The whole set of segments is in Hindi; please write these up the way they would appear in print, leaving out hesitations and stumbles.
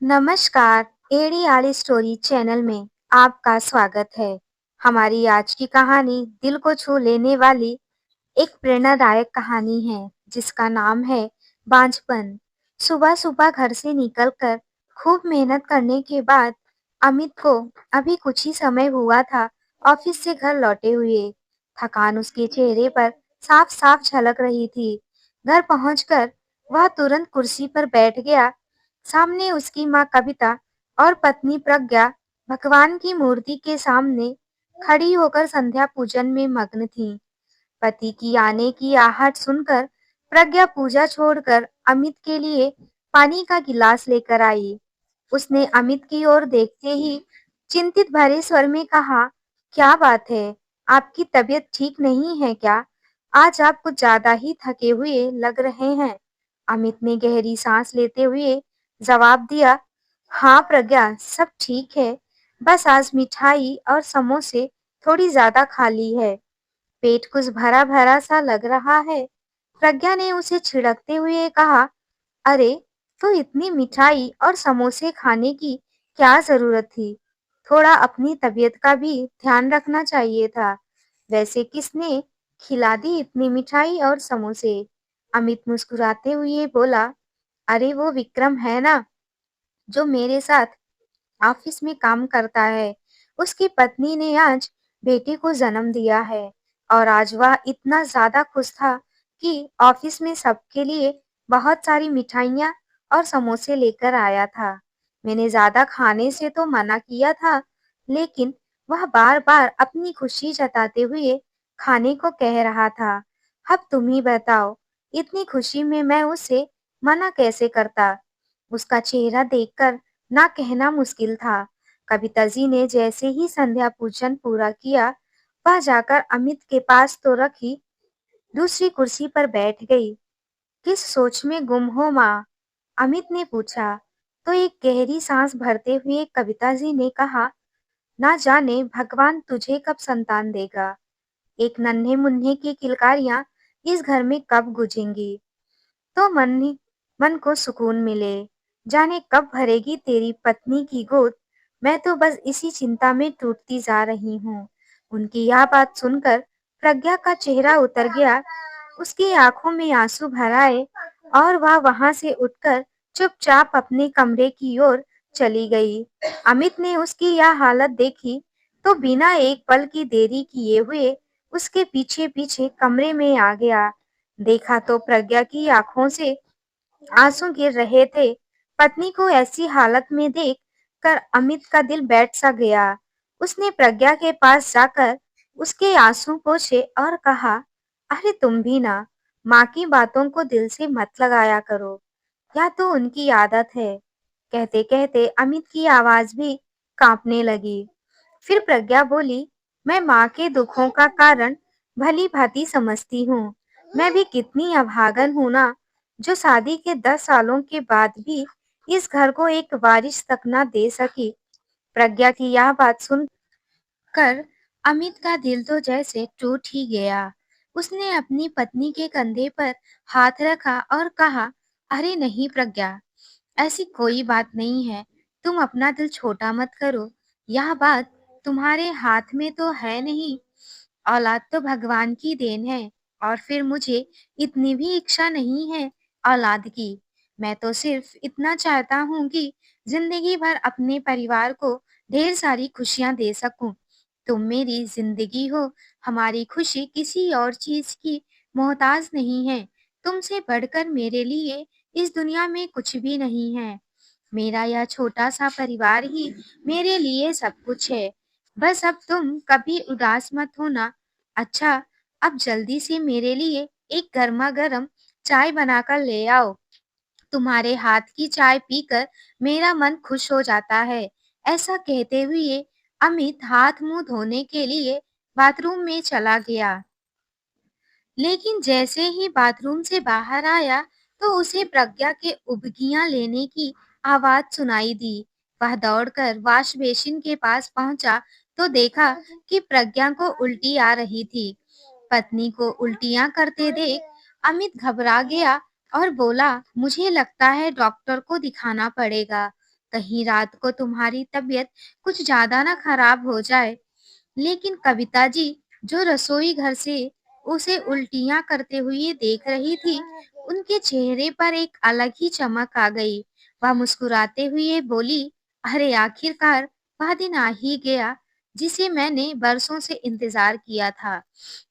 नमस्कार, एड़ी आड़ी स्टोरी चैनल में आपका स्वागत है। हमारी आज की कहानी दिल को छू लेने वाली एक प्रेरणादायक कहानी है, जिसका नाम है बांझपन। सुबह-सुबह घर से निकलकर खूब मेहनत करने के बाद अमित को अभी कुछ ही समय हुआ था ऑफिस से घर लौटे हुए। थकान उसके चेहरे पर साफ-साफ झलक रही थी। घर पहुंचकर वह तुरंत कुर्सी पर बैठ गया। सामने उसकी माँ कविता और पत्नी प्रज्ञा भगवान की मूर्ति के सामने खड़ी होकर संध्या पूजन में मग्न थीं। पति की आने की आहट सुनकर प्रज्ञा पूजा छोड़कर अमित के लिए पानी का गिलास लेकर आई। उसने अमित की ओर देखते ही चिंतित भरे स्वर में कहा, क्या बात है? आपकी तबीयत ठीक नहीं है क्या? आज आप कुछ ज्यादा ही थके हुए लग रहे हैं। अमित ने गहरी सांस लेते हुए जवाब दिया, हाँ प्रज्ञा, सब ठीक है। बस आज मिठाई और समोसे थोड़ी ज्यादा खा ली है। पेट कुछ भरा भरा सा लग रहा है। प्रज्ञा ने उसे छिड़कते हुए कहा, अरे, तो इतनी मिठाई और समोसे खाने की क्या जरूरत थी? थोड़ा अपनी तबीयत का भी ध्यान रखना चाहिए था। वैसे किसने खिला दी इतनी मिठाई और समोसे? अमित मुस्कुराते हुए बोला, अरे वो विक्रम है ना, जो मेरे साथ ऑफिस में काम करता है। उसकी पत्नी ने आज बेटे को जन्म दिया है और आज वह इतना ज्यादा खुश था कि ऑफिस में सबके लिए बहुत सारी मिठाइयाँ और समोसे लेकर आया था। मैंने ज्यादा खाने से तो मना किया था, लेकिन वह बार-बार अपनी खुशी जताते हुए खाने को कह रहा था। अब तुम ही बताओ, इतनी खुशी में मैं उसे मना कैसे करता? उसका चेहरा देखकर ना कहना मुश्किल था। कविता जी ने जैसे ही संध्या पूजन पूरा किया, वह जाकर अमित के पास तो रखी दूसरी कुर्सी पर बैठ गई। किस सोच में गुम हो माँ? अमित ने पूछा। तो एक गहरी सांस भरते हुए कविता जी ने कहा, ना जाने भगवान तुझे कब संतान देगा। एक नन्हे मुन्ने की किलकारियां इस घर में कब गूंजेंगी, तो मन को सुकून मिले। जाने कब भरेगी तेरी पत्नी की गोद। मैं तो बस इसी चिंता में टूटती जा रही हूँ। उनकी यह बात सुनकर प्रज्ञा का चेहरा उतर गया। उसकी आंखों में आंसू भर आए और वह वहां से उठकर चुपचाप अपने कमरे की ओर चली गई। अमित ने उसकी यह हालत देखी तो बिना एक पल की देरी किए हुए उसके पीछे पीछे कमरे में आ गया। देखा तो प्रज्ञा की आंखों से आंसू गिर रहे थे। पत्नी को ऐसी हालत में देख कर अमित का दिल बैठ सा गया। उसने प्रज्ञा के पास जाकर उसके आंसू पोंछे और कहा, अरे तुम भी ना, माँ की बातों को दिल से मत लगाया करो, या तो उनकी आदत है। कहते कहते अमित की आवाज भी कांपने लगी। फिर प्रज्ञा बोली, मैं माँ के दुखों का कारण भली भांति समझती हूँ। मैं भी कितनी अभागन हूँ ना, जो शादी के 10 सालों के बाद भी इस घर को एक वारिस तक न दे सकी। प्रज्ञा की यह बात सुनकर अमित का दिल तो जैसे टूट ही गया। उसने अपनी पत्नी के कंधे पर हाथ रखा और कहा, अरे नहीं प्रज्ञा, ऐसी कोई बात नहीं है। तुम अपना दिल छोटा मत करो। यह बात तुम्हारे हाथ में तो है नहीं। औलाद तो भगवान की देन है, और फिर मुझे इतनी भी इच्छा नहीं है औलाद की। मैं तो सिर्फ इतना चाहता हूँ कि जिंदगी भर अपने परिवार को ढेर सारी खुशियाँ दे सकूं। तुम मेरी जिंदगी हो। हमारी खुशी किसी और चीज की मोहताज नहीं है। तुमसे बढ़कर मेरे लिए इस दुनिया में कुछ भी नहीं है। मेरा यह छोटा सा परिवार ही मेरे लिए सब कुछ है। बस अब तुम कभी उदास मत होना। अच्छा, अब जल्दी से मेरे लिए एक गर्मा गर्म चाय बनाकर ले आओ। तुम्हारे हाथ की चाय पीकर मेरा मन खुश हो जाता है। ऐसा कहते हुए अमित हाथ मुंह धोने के लिए बाथरूम में चला गया। लेकिन जैसे ही बाथरूम से बाहर आया तो उसे प्रज्ञा के उबकियां लेने की आवाज सुनाई दी। वह दौड़कर वॉश बेसिन के पास पहुंचा तो देखा कि प्रज्ञा को उल्टी आ रही थी। पत्नी को उल्टियां करते देख अमित घबरा गया और बोला, मुझे लगता है डॉक्टर को दिखाना पड़ेगा। कहीं रात को तुम्हारी तबीयत कुछ ज्यादा ना खराब हो जाए। लेकिन कविता जी, जो रसोई घर से उसे उल्टियां करते हुए देख रही थी, उनके चेहरे पर एक अलग ही चमक आ गई। वह मुस्कुराते हुए बोली, अरे आखिरकार वह दिन आ ही गया जिसे मैंने बरसों से इंतजार किया था।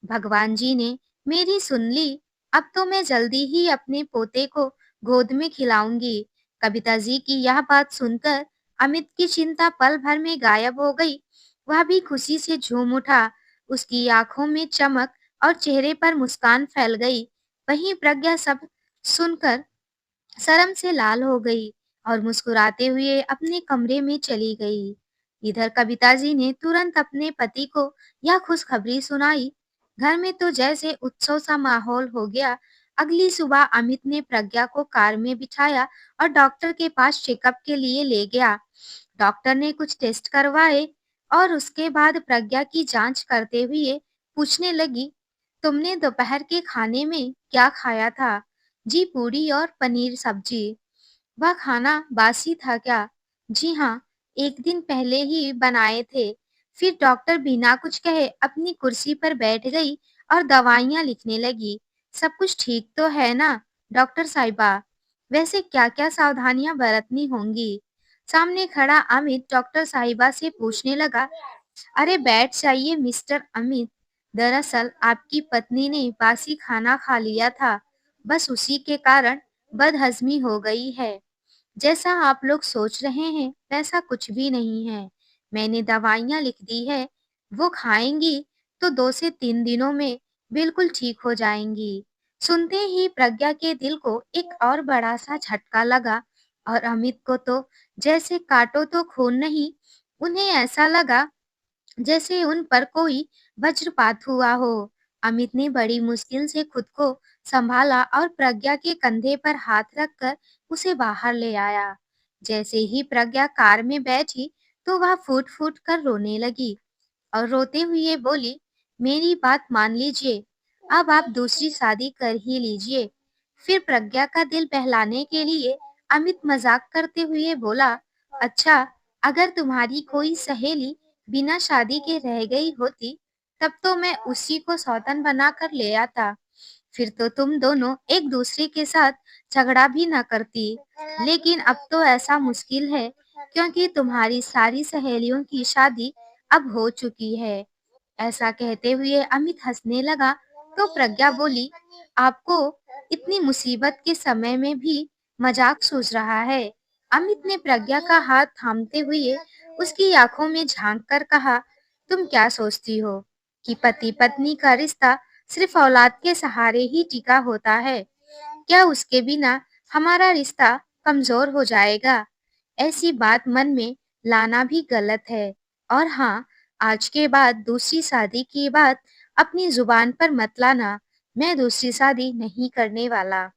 भगवान जी ने मेरी सुन ली। अब तो मैं जल्दी ही अपने पोते को गोद में खिलाऊंगी। कविता जी की यह बात सुनकर अमित की चिंता पल भर में गायब हो गई। वह भी खुशी से झूम उठा। उसकी आंखों में चमक और चेहरे पर मुस्कान फैल गई। वहीं प्रज्ञा सब सुनकर शर्म से लाल हो गई और मुस्कुराते हुए अपने कमरे में चली गई। इधर कविता जी ने तुरंत अपने पति को यह खुशखबरी सुनाई। घर में तो जैसे उत्सव सा माहौल हो गया। अगली सुबह अमित ने प्रज्ञा को कार में बिठाया और डॉक्टर के पास चेकअप के लिए ले गया। डॉक्टर ने कुछ टेस्ट करवाए और उसके बाद प्रज्ञा की जांच करते हुए पूछने लगी, तुमने दोपहर के खाने में क्या खाया था? जी, पूरी और पनीर सब्जी। वह खाना बासी था क्या? जी हाँ, एक दिन पहले ही बनाए थे। फिर डॉक्टर बिना कुछ कहे अपनी कुर्सी पर बैठ गई और दवाइयाँ लिखने लगी। सब कुछ ठीक तो है ना, डॉक्टर साहिबा? वैसे क्या-क्या सावधानियां बरतनी होंगी? सामने खड़ा अमित डॉक्टर साहिबा से पूछने लगा, अरे बैठ जाइए मिस्टर अमित। दरअसल आपकी पत्नी ने बासी खाना खा लिया था। बस उसी के कारण बदहजमी हो गई है। जैसा आप लोग सोच रहे हैं वैसा कुछ भी नहीं है। मैंने दवाइयाँ लिख दी है, वो खाएंगी तो 2 से 3 दिनों में बिल्कुल ठीक हो जाएंगी। सुनते ही प्रज्ञा के दिल को एक और बड़ा सा झटका लगा और अमित को तो जैसे काटो तो खून नहीं। उन्हें ऐसा लगा जैसे उन पर कोई वज्रपात हुआ हो। अमित ने बड़ी मुश्किल से खुद को संभाला और प्रज्ञा के कंधे पर हाथ रखकर उसे बाहर ले आया। जैसे ही प्रज्ञा कार में बैठी तो वह फूट फूट कर रोने लगी और रोते हुए बोली, मेरी बात मान लीजिए, अब आप दूसरी शादी कर ही लीजिए। फिर प्रज्ञा का दिल बहलाने के लिए अमित मजाक करते हुए बोला, अच्छा, अगर तुम्हारी कोई सहेली बिना शादी के रह गई होती तब तो मैं उसी को सौतन बनाकर ले आता। फिर तो तुम दोनों एक दूसरे के साथ झगड़ा भी न करती। लेकिन अब तो ऐसा मुश्किल है क्योंकि तुम्हारी सारी सहेलियों की शादी अब हो चुकी है। ऐसा कहते हुए अमित हंसने लगा तो प्रज्ञा बोली, आपको इतनी मुसीबत के समय में भी मजाक सूझ रहा है। अमित ने प्रज्ञा का हाथ थामते हुए उसकी आंखों में झांक कर कहा, तुम क्या सोचती हो कि पति पत्नी का रिश्ता सिर्फ औलाद के सहारे ही टिका होता है? क्या उसके बिना हमारा रिश्ता कमजोर हो जाएगा? ऐसी बात मन में लाना भी गलत है। और हाँ, आज के बाद दूसरी शादी की बात अपनी जुबान पर मत लाना। मैं दूसरी शादी नहीं करने वाला।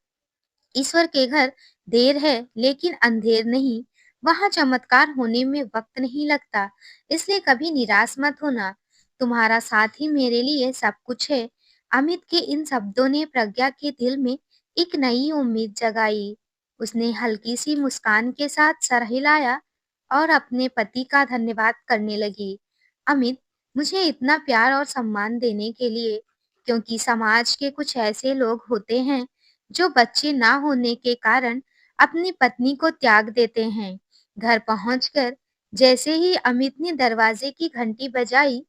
ईश्वर के घर देर है लेकिन अंधेर नहीं। वहाँ चमत्कार होने में वक्त नहीं लगता। इसलिए कभी निराश मत होना। तुम्हारा साथ ही मेरे लिए सब कुछ है। अमित के इन शब्दों ने प्रज्ञा के दिल में एक नई उम्मीद जगाई। उसने हल्की सी मुस्कान के साथ सर हिलाया और अपने पति का धन्यवाद करने लगी। अमित, मुझे इतना प्यार और सम्मान देने के लिए, क्योंकि समाज के कुछ ऐसे लोग होते हैं जो बच्चे ना होने के कारण अपनी पत्नी को त्याग देते हैं। घर पहुंचकर जैसे ही अमित ने दरवाजे की घंटी बजाई,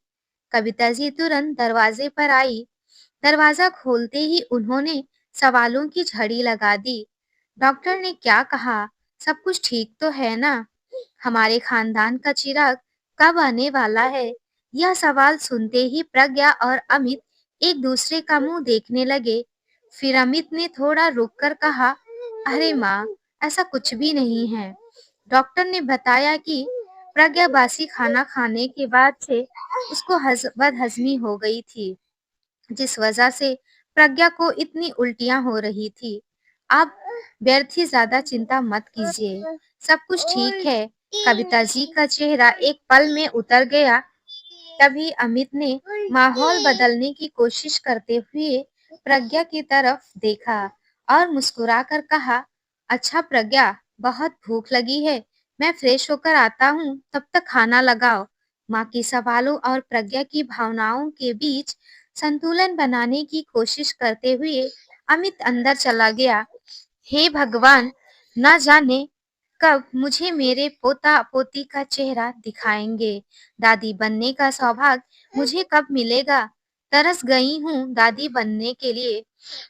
कविता जी तुरंत दरवाजे पर आई। दरवाजा खोलते ही उन्होंने सवालों की झड़ी लगा दी। डॉक्टर ने क्या कहा? सब कुछ ठीक तो है ना? हमारे खानदान का चिराग कब आने वाला है? यह सवाल सुनते ही प्रज्ञा और अमित एक दूसरे का मुंह देखने लगे। फिर अमित ने थोड़ा रुककर कहा, अरे माँ, ऐसा कुछ भी नहीं है। डॉक्टर ने बताया कि प्रज्ञा बासी खाना खाने के बाद से उसको बदहजमी हो गई थी, जिस वजह से प्रज्ञा को इतनी उल्टियां हो रही थी। आप व्यर्थ ही ज्यादा चिंता मत कीजिए, सब कुछ ठीक है। कविता जी का चेहरा एक पल में उतर गया। तभी अमित ने माहौल बदलने की कोशिश करते हुए प्रज्ञा की तरफ देखा और मुस्कुराकर कहा, अच्छा प्रज्ञा, बहुत भूख लगी है, मैं फ्रेश होकर आता हूँ, तब तक खाना लगाओ। माँ के सवालों और प्रज्ञा की भावनाओं के बीच संतुलन बनाने की कोशिश करते हुए अमित अंदर चला गया। हे भगवान! ना जाने कब मुझे मेरे पोता-पोती का चेहरा दिखाएँगे। दादी बनने का सौभाग्य मुझे कब मिलेगा? तरस गई हूँ दादी बनने के लिए।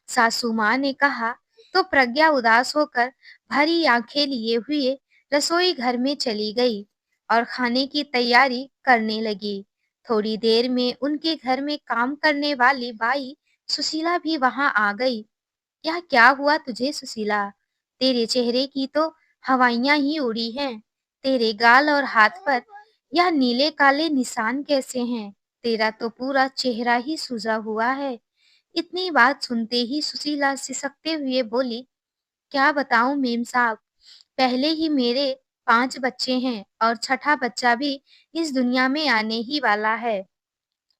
सासू माँ ने कहा तो प्रज्ञा उदास होकर भरी आंखें लिए हुए रसोई घर में चली गई और खाने की तैयारी करने लगी। थोड़ी देर में उनके घर में काम करने वाली बाई सुशीला भी वहां आ गई। यह क्या हुआ तुझे सुशीला? तेरे चेहरे की तो हवाइयां ही उड़ी हैं। तेरे गाल और हाथ पर यह नीले काले निशान कैसे हैं? तेरा तो पूरा चेहरा ही सूजा हुआ है। इतनी बात सुनते ही सुशीला सिसकते हुए बोली, क्या बताऊं मेम साहब, पहले ही मेरे 5 बच्चे हैं और छठा बच्चा भी इस दुनिया में आने ही वाला है।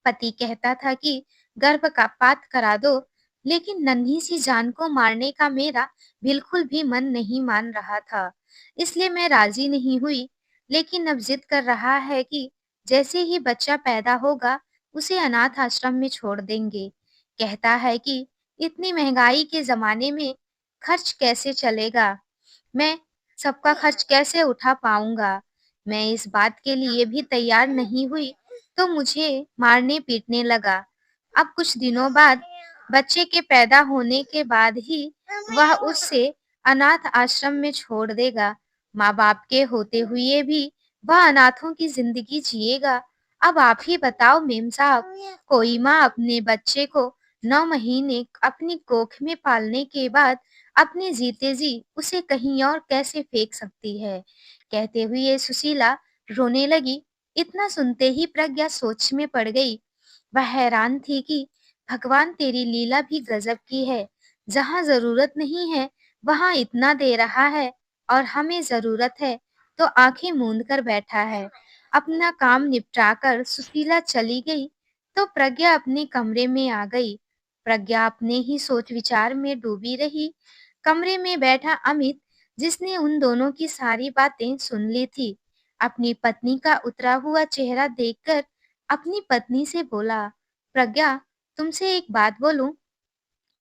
पति कहता था कि गर्भपात करा दो, लेकिन नन्ही सी जान को मारने का मेरा बिल्कुल भी मन नहीं मान रहा था। इसलिए मैं राजी नहीं हुई, लेकिन अब जिद कर रहा है कि जैसे ही बच्चा पैदा होगा, उसे अनाथ आश्रम में छोड़ देंगे। कहता है कि इतनी महंगाई के जमाने में खर्च कैसे चलेगा? मैं सबका खर्च कैसे उठा पाऊंगा? मैं इस बात के लिए भी तैयार नहीं हुई तो मुझे मारने-पीटने लगा। अब कुछ दिनों बाद बच्चे के पैदा होने के बाद ही वह उसे अनाथ आश्रम में छोड़ देगा। माँ-बाप के होते हुए भी वह अनाथों की जिंदगी जिएगा। अब आप ही बताओ मेम साहब, कोई माँ अपने बच्चे को 9 महीने अपनी कोख में पालने के बाद अपने जीते जी उसे कहीं और कैसे फेंक सकती है? कहते हुए सुशीला रोने लगी। इतना सुनते ही प्रज्ञा सोच में पड़ गई। वह हैरान थी कि भगवान तेरी लीला भी गजब की है। जहाँ जरूरत नहीं है, वहाँ इतना दे रहा है और हमें जरूरत है तो आंखें मूंद कर बैठा है। अपना काम निपटाकर सुशीला चली गई तो प्रज्ञा अपने कमरे में आ गई। प्रज्ञा अपने ही सोच विचार में डूबी रही। कमरे में बैठा अमित, जिसने उन दोनों की सारी बातें सुन ली थी, अपनी पत्नी का उतरा हुआ चेहरा देखकर अपनी पत्नी से बोला, प्रज्ञा, तुमसे एक बात बोलूं?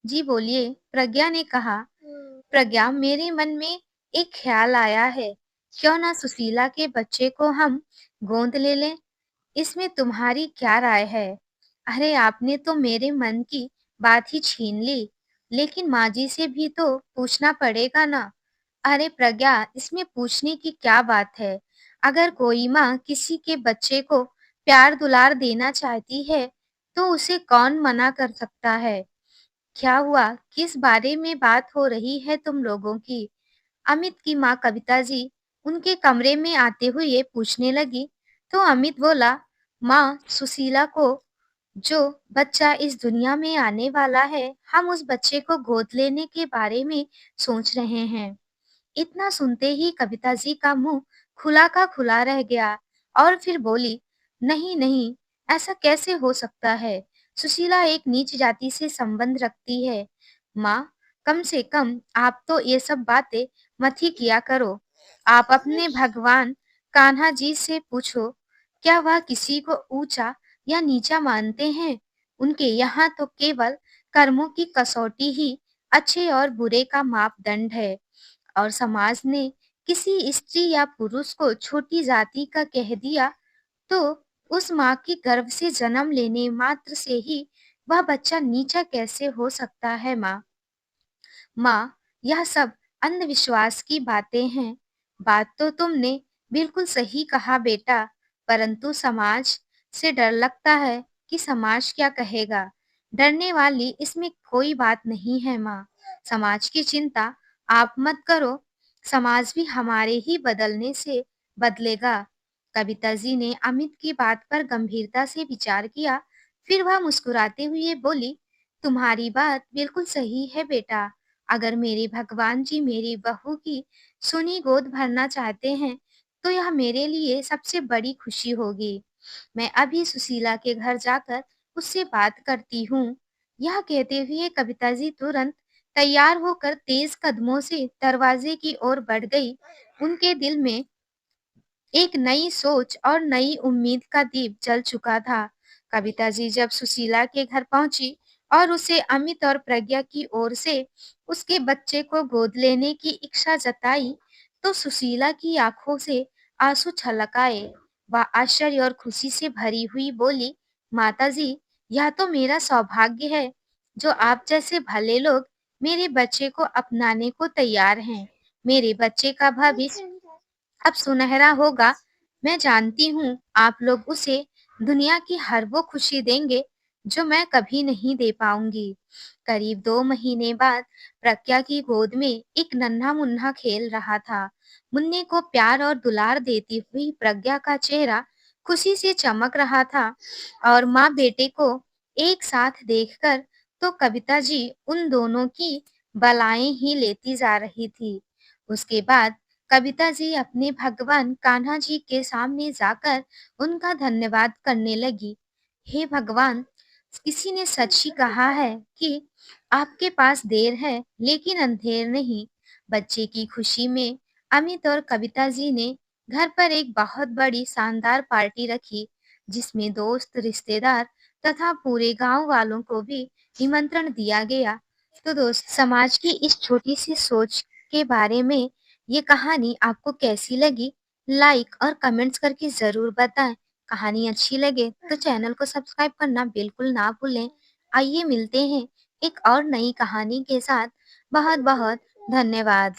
जी बोलिए, प्रज्ञा ने कहा। प्रज्ञा, मेरे मन में एक ख्याल आया है। क्यों ना सुशीला के बच्चे को हम गोद ले लें? इसमें तुम्हारी क्या राय है? अरे आपने तो मेरे मन की बात ही छीन ली, लेकिन माँ जी से भी तो पूछना पड़ेगा ना। अरे प्रज्ञा, इसमें पूछने की क्या बात है? अगर कोई माँ किसी के बच्चे को प्यार दुलार देना चाहती है, तो उसे कौन मना कर सकता है? क्या हुआ? किस बारे में बात हो रही है तुम लोगों की? अमित की माँ कविता जी उनके कमरे में आते हुए पूछने लगी, तो अमित बोला, माँ, सुशीला को जो बच्चा इस दुनिया में आने वाला है, हम उस बच्चे को गोद लेने के बारे में सोच रहे हैं। इतना सुनते ही कविता जी का मुंह खुला का खुला रह गया और फिर बोली, नहीं नहीं, ऐसा कैसे हो सकता है? सुशीला एक नीच जाति से संबंध रखती है। माँ, कम से कम आप तो ये सब बातें मत ही किया करो। आप अपने भगवान कान्हा जी से पूछो, क्या वह किसी को ऊंचा या नीचा मानते हैं? उनके यहाँ तो केवल कर्मों की कसौटी ही अच्छे और बुरे का मापदंड है। और समाज ने किसी स्त्री या पुरुष को छोटी जाति का कह दिया तो उस माँ के गर्भ से जन्म लेने मात्र से ही वह बच्चा नीचा कैसे हो सकता है माँ? माँ, यह सब अंधविश्वास की बातें हैं। बात तो तुमने बिल्कुल सही कहा बेटा, परंतु समाज से डर लगता है कि समाज क्या कहेगा। डरने वाली इसमें कोई बात नहीं है माँ। समाज की चिंता आप मत करो, समाज भी हमारे ही बदलने से बदलेगा। कविता जी ने अमित की बात पर गंभीरता से विचार किया, फिर वह मुस्कुराते हुए बोली, तुम्हारी बात बिल्कुल सही है बेटा। अगर मेरे भगवान जी मेरी बहू की सुनी गोद भरना चाहते हैं, तो यह मेरे लिए सबसे बड़ी खुशी होगी। मैं अभी सुशीला के घर जाकर उससे बात करती हूँ। यह कहते हुए कविता जी तुरंत तैयार होकर तेज कदमों से दरवाजे की ओर बढ़ गई। उनके दिल में एक नई सोच और नई उम्मीद का दीप जल चुका था। कविता जी जब सुशीला के घर पहुंची और उसे अमित और प्रज्ञा की ओर से उसके बच्चे को गोद लेने की इच्छा जताई, तो सुशीला की आंखों से आंसू छलक आए। वह आश्चर्य और खुशी से भरी हुई बोली, माताजी, यह तो मेरा सौभाग्य है जो आप जैसे भले लोग मेरे बच्चे को अपनाने को तैयार हैं। मेरे बच्चे का भविष्य अब सुनहरा होगा। मैं जानती हूँ आप लोग उसे दुनिया की हर वो खुशी देंगे जो मैं कभी नहीं दे पाऊंगी। करीब 2 महीने बाद प्रज्ञा की गोद में एक नन्हा मुन्ना खेल रहा था। मुन्ने को प्यार और दुलार देती हुई प्रज्ञा का चेहरा खुशी से चमक रहा था और माँ बेटे को एक साथ देखकर तो कविता जी उन दोनों की बलाएं ही लेती जा रही थी। उसके बाद कविता जी अपने भगवान कान्हा जी के सामने जाकर उनका धन्यवाद करने लगी। हे भगवान, किसी ने सच ही कहा है कि आपके पास देर है लेकिन अंधेर नहीं। बच्चे की खुशी में अमित और कविता जी ने घर पर एक बहुत बड़ी शानदार पार्टी रखी, जिसमें दोस्त, रिश्तेदार तथा पूरे गांव वालों को भी निमंत्रण दिया गया। तो दोस्त, समाज की इस छोटी सी सोच के बारे में ये कहानी आपको कैसी लगी? लाइक और कमेंट्स करके ज़रूर बताएं। कहानी अच्छी लगे तो चैनल को सब्सक्राइब करना बिल्कुल ना भूलें। आइए मिलते हैं एक और नई कहानी के साथ। बहुत बहुत धन्यवाद।